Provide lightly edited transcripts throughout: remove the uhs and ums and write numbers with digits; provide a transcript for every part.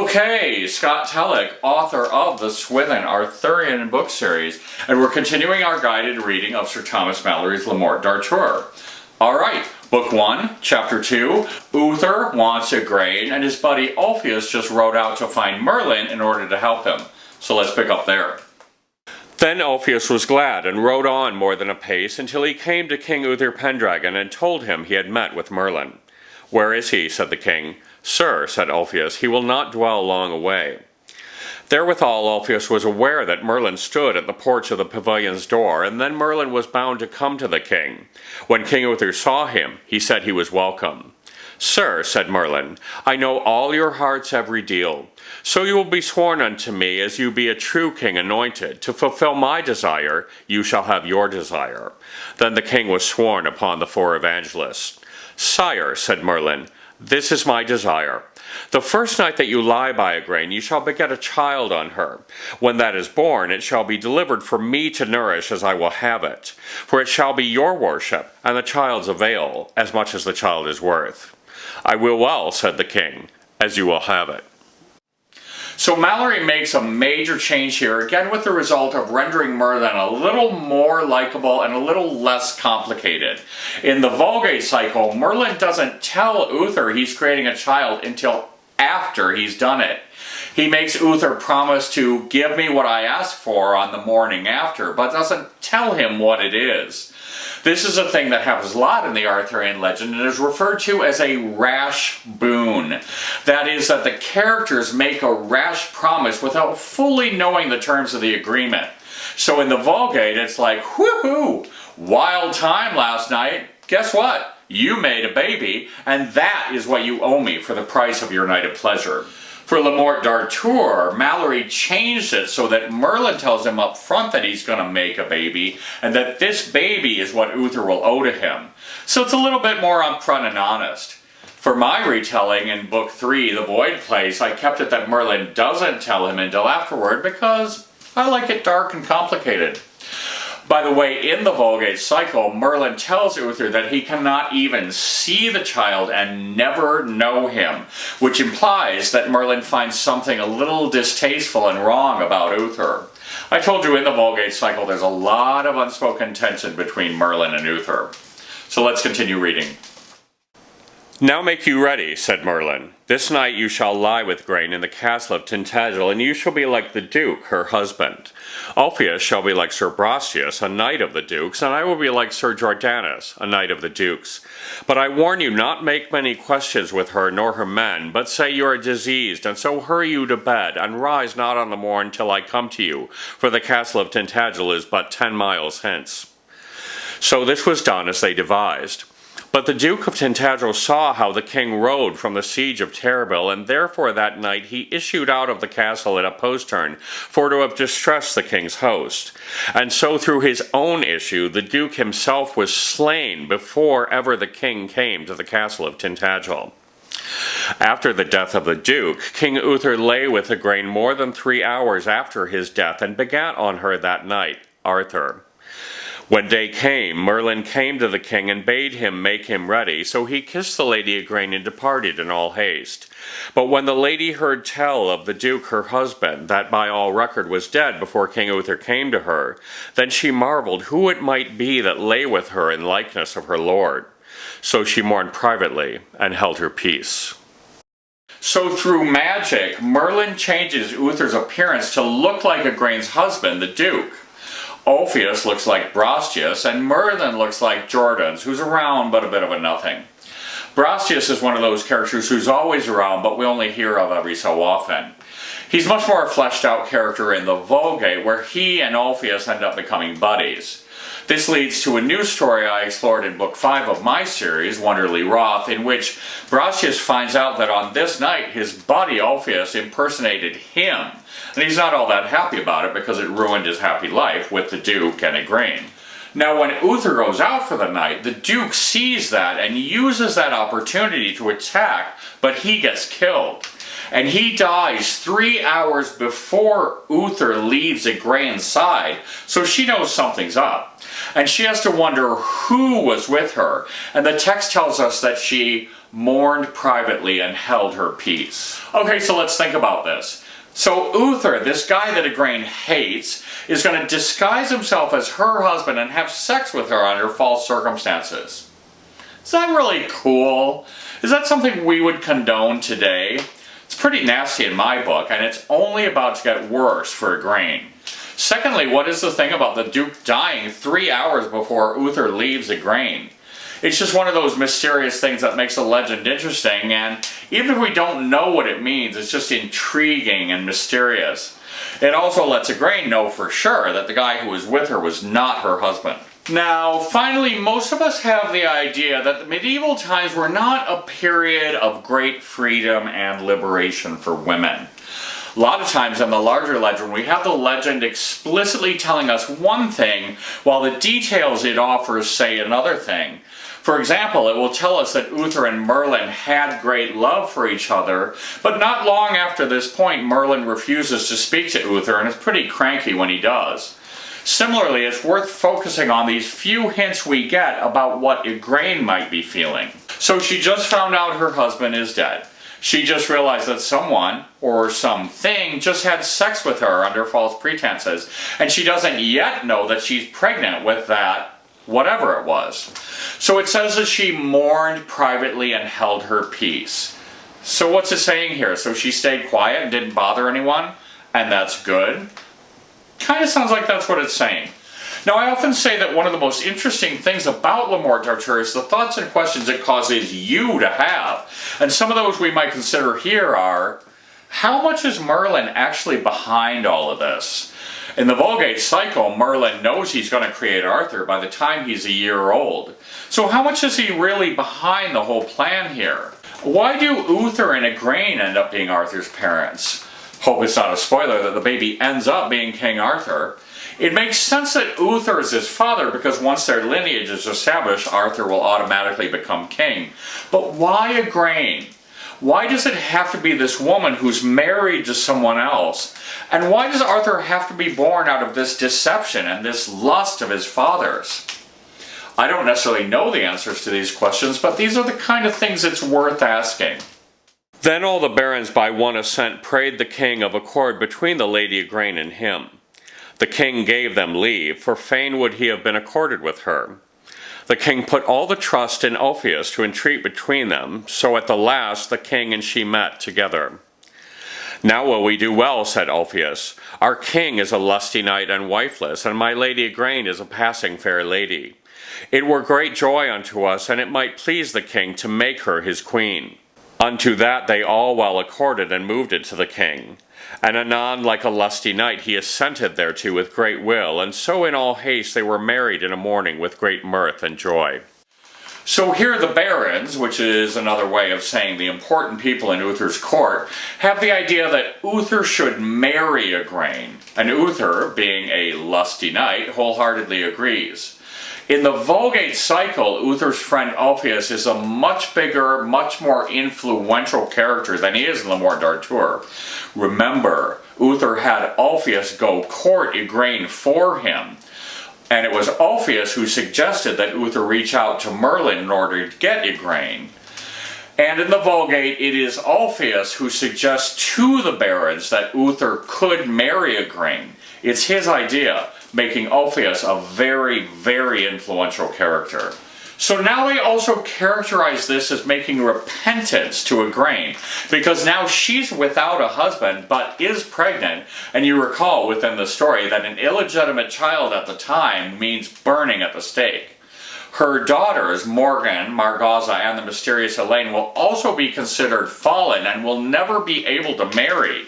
Okay, Scott Telek, author of the Swithin Arthurian book series, and we're continuing our guided reading of Sir Thomas Malory's Morte d'Arthur. Alright, Book 1, Chapter 2, Uther wants Igraine, and his buddy Ulfius just rode out to find Merlin in order to help him. So let's pick up there. Then Ulfius was glad, and rode on more than a pace, until he came to King Uther Pendragon, and told him he had met with Merlin. "Where is he?" said the king. "Sir," said Ulfius, "he will not dwell long away." Therewithal Ulfius was aware that Merlin stood at the porch of the pavilion's door, and then Merlin was bound to come to the king. When King Uther saw him, he said he was welcome. "Sir," said Merlin, "I know all your heart's every deal. So you will be sworn unto me, as you be a true king anointed. To fulfill my desire, you shall have your desire." Then the king was sworn upon the four evangelists. "Sire," said Merlin, "this is my desire. The first night that you lie by Igraine, you shall beget a child on her. When that is born, it shall be delivered for me to nourish as I will have it. For it shall be your worship, and the child's avail, as much as the child is worth." "I will well," said the king, "as you will have it." So Malory makes a major change here, again with the result of rendering Merlin a little more likable and a little less complicated. In the Vulgate cycle, Merlin doesn't tell Uther he's creating a child until after he's done it. He makes Uther promise to give me what I ask for on the morning after, but doesn't tell him what it is. This is a thing that happens a lot in the Arthurian legend and is referred to as a rash boon. That is, that the characters make a rash promise without fully knowing the terms of the agreement. So in the Vulgate, it's like, woohoo, wild time last night. Guess what? You made a baby, and that is what you owe me for the price of your night of pleasure. For Morte d'Arthur, Malory changed it so that Merlin tells him up front that he's going to make a baby, and that this baby is what Uther will owe to him. So it's a little bit more upfront and honest. For my retelling in Book 3, The Void Place, I kept it that Merlin doesn't tell him until afterward because I like it dark and complicated. By the way, in the Vulgate cycle, Merlin tells Uther that he cannot even see the child and never know him, which implies that Merlin finds something a little distasteful and wrong about Uther. I told you in the Vulgate cycle there's a lot of unspoken tension between Merlin and Uther. So let's continue reading. "Now make you ready," said Merlin. "This night you shall lie with Igraine in the castle of Tintagel, and you shall be like the Duke, her husband. Ulfius shall be like Sir Brastias, a knight of the Duke's, and I will be like Sir Jordanus, a knight of the Duke's. But I warn you, not make many questions with her nor her men, but say you are diseased, and so hurry you to bed, and rise not on the morn till I come to you, for the castle of Tintagel is but 10 miles hence." So this was done as they devised. But the Duke of Tintagel saw how the king rode from the siege of Terrabil, and therefore that night he issued out of the castle at a postern, for to have distressed the king's host. And so through his own issue the Duke himself was slain before ever the king came to the castle of Tintagel. After the death of the Duke, King Uther lay with Igraine more than 3 hours after his death, and begat on her that night Arthur. When day came, Merlin came to the king and bade him make him ready, so he kissed the lady Igraine and departed in all haste. But when the lady heard tell of the Duke her husband, that by all record was dead before King Uther came to her, then she marvelled who it might be that lay with her in likeness of her lord. So she mourned privately and held her peace. So through magic, Merlin changes Uther's appearance to look like Igraine's husband, the Duke. Ulfius looks like Brastias, and Merlin looks like Jordan's, who's around but a bit of a nothing. Brastias is one of those characters who's always around, but we only hear of every so often. He's much more a fleshed out character in the Vulgate, where he and Ulfius end up becoming buddies. This leads to a new story I explored in Book 5 of my series, Wonderly Wroth, in which Brastias finds out that on this night his buddy Ulfius impersonated him. And he's not all that happy about it because it ruined his happy life with the Duke and Igraine. Now when Uther goes out for the night, the Duke sees that and uses that opportunity to attack, but he gets killed. And he dies 3 hours before Uther leaves Igraine's side, so she knows something's up. And she has to wonder who was with her. And the text tells us that she mourned privately and held her peace. Okay, so let's think about this. So Uther, this guy that Igraine hates, is going to disguise himself as her husband and have sex with her under false circumstances. Is that really cool? Is that something we would condone today? It's pretty nasty in my book, and it's only about to get worse for Igraine. Secondly, what is the thing about the Duke dying 3 hours before Uther leaves Igraine? It's just one of those mysterious things that makes a legend interesting, and even if we don't know what it means, it's just intriguing and mysterious. It also lets Igraine know for sure that the guy who was with her was not her husband. Now, finally, most of us have the idea that the medieval times were not a period of great freedom and liberation for women. A lot of times in the larger legend, we have the legend explicitly telling us one thing, while the details it offers say another thing. For example, it will tell us that Uther and Merlin had great love for each other, but not long after this point, Merlin refuses to speak to Uther and is pretty cranky when he does. Similarly, it's worth focusing on these few hints we get about what Igraine might be feeling. So she just found out her husband is dead. She just realized that someone, or something, just had sex with her under false pretenses, and she doesn't yet know that she's pregnant with that whatever it was. So it says that she mourned privately and held her peace. So what's it saying here? So she stayed quiet and didn't bother anyone, and that's good? Kind of sounds like that's what it's saying. Now, I often say that one of the most interesting things about Le Morte d'Arthur is the thoughts and questions it causes you to have. And some of those we might consider here are, how much is Merlin actually behind all of this? In the Vulgate cycle, Merlin knows he's going to create Arthur by the time he's a year old. So how much is he really behind the whole plan here? Why do Uther and Igraine end up being Arthur's parents? Hope it's not a spoiler that the baby ends up being King Arthur. It makes sense that Uther is his father because once their lineage is established, Arthur will automatically become king. But why Igraine? Why does it have to be this woman who's married to someone else? And why does Arthur have to be born out of this deception and this lust of his father's? I don't necessarily know the answers to these questions, but these are the kind of things it's worth asking. Then all the barons by one assent prayed the king of accord between the lady Igraine and him. The king gave them leave, for fain would he have been accorded with her. The king put all the trust in Ulfius to entreat between them, so at the last the king and she met together. Now will we do well, said Ulfius. Our king is a lusty knight and wifeless, and my lady Igraine is a passing fair lady. It were great joy unto us, and it might please the king to make her his queen. Unto that they all well accorded and moved it to the king. And anon like a lusty knight he assented thereto with great will, and so in all haste they were married in a morning with great mirth and joy. So here the barons, which is another way of saying the important people in Uther's court, have the idea that Uther should marry Igraine, and Uther, being a lusty knight, wholeheartedly agrees. In the Vulgate cycle, Uther's friend Ulfius is a much bigger, much more influential character than he is in Le Morte d'Arthur. Remember, Uther had Ulfius go court Igraine for him, and it was Ulfius who suggested that Uther reach out to Merlin in order to get Igraine. And in the Vulgate, it is Ulfius who suggests to the barons that Uther could marry Igraine. It's his idea, making Ulfius a very, very influential character. So now they also characterize this as making repentance to Igraine, because now she's without a husband but is pregnant, and you recall within the story that an illegitimate child at the time means burning at the stake. Her daughters, Morgan, Margaza, and the mysterious Elaine, will also be considered fallen and will never be able to marry.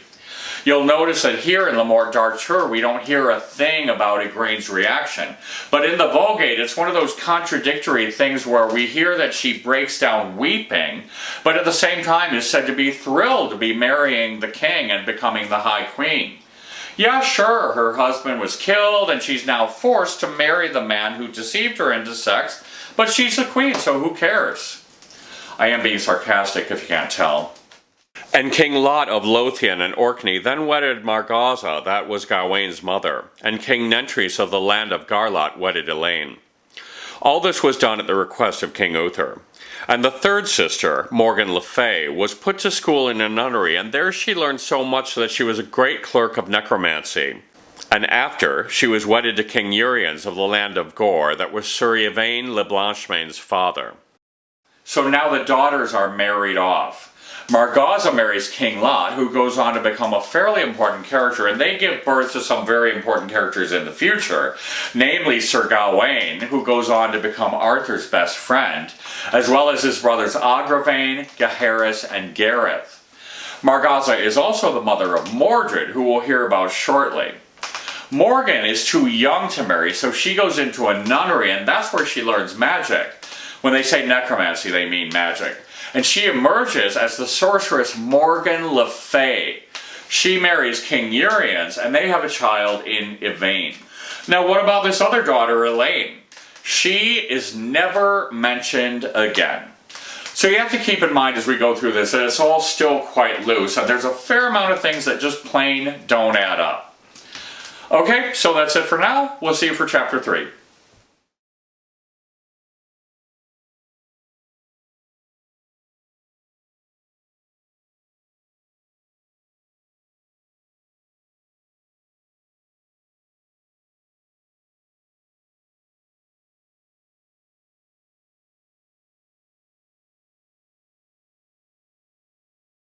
You'll notice that here in Le Morte d'Arthur we don't hear a thing about Igraine's reaction. But in the Vulgate it's one of those contradictory things where we hear that she breaks down weeping, but at the same time is said to be thrilled to be marrying the king and becoming the High Queen. Yeah, sure, her husband was killed and she's now forced to marry the man who deceived her into sex, but she's the queen, so who cares? I am being sarcastic if you can't tell. And King Lot of Lothian and Orkney then wedded Margaza, that was Gawaine's mother, and King Nentris of the land of Garlot wedded Elaine. All this was done at the request of King Uther. And the third sister, Morgan Le Fay, was put to school in a nunnery, and there she learned so much that she was a great clerk of necromancy. And after, she was wedded to King Uriens of the land of Gore, that was Sir Igraine le Blanchemain's father. So now the daughters are married off. Margaza marries King Lot, who goes on to become a fairly important character, and they give birth to some very important characters in the future, namely Sir Gawain, who goes on to become Arthur's best friend, as well as his brothers Igraine, Gaheris, and Gareth. Margaza is also the mother of Mordred, who we'll hear about shortly. Morgan is too young to marry, so she goes into a nunnery, and that's where she learns magic. When they say necromancy, they mean magic. And she emerges as the sorceress Morgan Le Fay. She marries King Uriens, and they have a child in Igraine. Now, what about this other daughter, Elaine? She is never mentioned again. So you have to keep in mind as we go through this that it's all still quite loose, and there's a fair amount of things that just plain don't add up. Okay, so that's it for now. We'll see you for chapter 3.